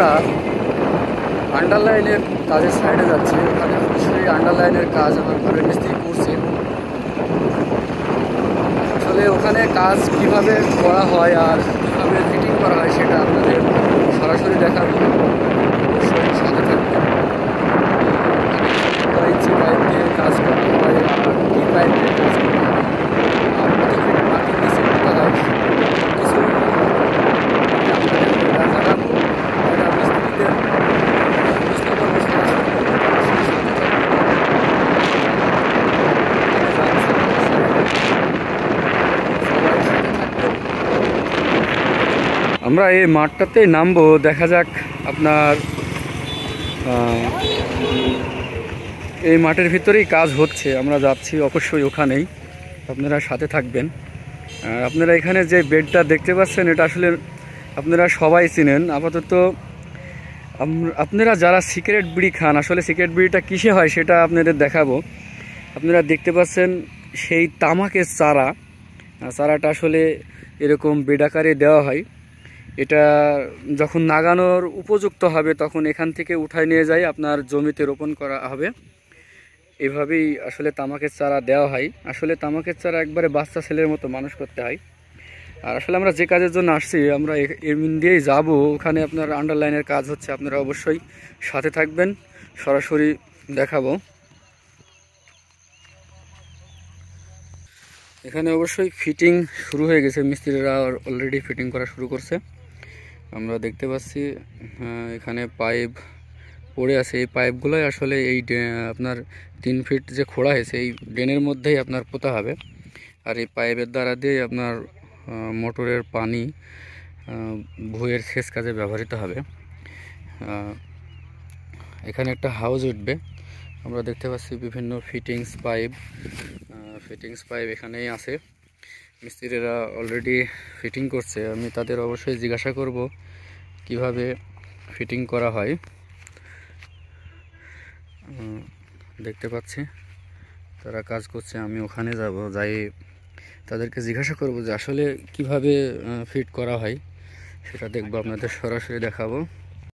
আমরা আন্ডারলাইনের কাজের সাইডে যাচ্ছি। ওখানে অবশ্যই আন্ডারলাইনের কাজ আমার ঘরের মিস্ত্রি করছে। আসলে ওখানে কাজ কিভাবে করা হয় আর কীভাবে ফিটিং করা হয় সেটা আপনাদের সরাসরি দেখাবো। অবশ্যই সাথে থাকবে। ইঞ্চি পাইপ দিয়ে কাজ করা হয় আর কী পাইপ দিয়ে কাজ করা হয় আর কত ফিট মাটি নিচে করতে হয় কিছু জানাবো। এটা মিস্ত্রিদের প্রশ্ন করবো সরাসরি। আমরা এই মাঠটাতে নামবো, দেখা যাক আপনার এই মাঠের ভিতরেই কাজ হচ্ছে। আমরা যাচ্ছি অবশ্যই ওখানেই, আপনারা সাথে থাকবেন। আপনারা এখানে যে বেডটা দেখতে পাচ্ছেন এটা আসলে আপনারা সবাই চিনেন। আপাতত আপনারা যারা সিগারেট বিড়ি খান, আসলে সিগারেট বিড়িটা কিসে হয় সেটা আপনাদের দেখাবো। আপনারা দেখতে পাচ্ছেন সেই তামাকের চারাটা আসলে এরকম বেড আকারে দেওয়া হয়। এটা যখন নাগানোর উপযুক্ত হবে তখন এখান থেকে উঠায় নিয়ে যায় আপনার জমিতে রোপণ করা হবে। এভাবেই আসলে তামাকের চারা দেওয়া হয়। আসলে তামাকের চারা একবারে বাচ্চা ছেলের মতো মানুষ করতে হয়। আর আসলে আমরা যে কাজের জন্য আসছি আমরা এর দিয়েই যাব। ওখানে আপনার আন্ডারলাইনের কাজ হচ্ছে, আপনারা অবশ্যই সাথে থাকবেন, সরাসরি দেখাবো। এখানে অবশ্যই ফিটিং শুরু হয়ে গেছে, মিস্ত্রিরা অলরেডি ফিটিং করা শুরু করছে। আমরা দেখতে পাচ্ছি এখানে পাইপ পড়ে আছে। এই পাইপগুলোই আসলে এই আপনার 3 ফিট যে খোঁড়া হয়েছে এই ড্রেনের মধ্যেই আপনার পোতা হবে। আর এই পাইপের দ্বারা দিয়ে আপনার মোটরের পানি ভুঁইয়ের সেচ কাজে ব্যবহৃত হবে। এখানে একটা হাউস উঠবে। আমরা দেখতে পাচ্ছি বিভিন্ন ফিটিংস পাইপ এখানেই আছে। মিস্ত্রিরা অলরেডি ফিটিং করছে। আমি তাদের অবশ্যই জিজ্ঞাসা করব কিভাবে ফিটিং করা হয়। দেখতে পাচ্ছি তারা কাজ করছে, আমি ওখানে যাব, যাই তাদেরকে জিজ্ঞাসা করব যে আসলে কিভাবে ফিট করা হয় সেটা দেখব, আপনাদের সরাসরি দেখাবো।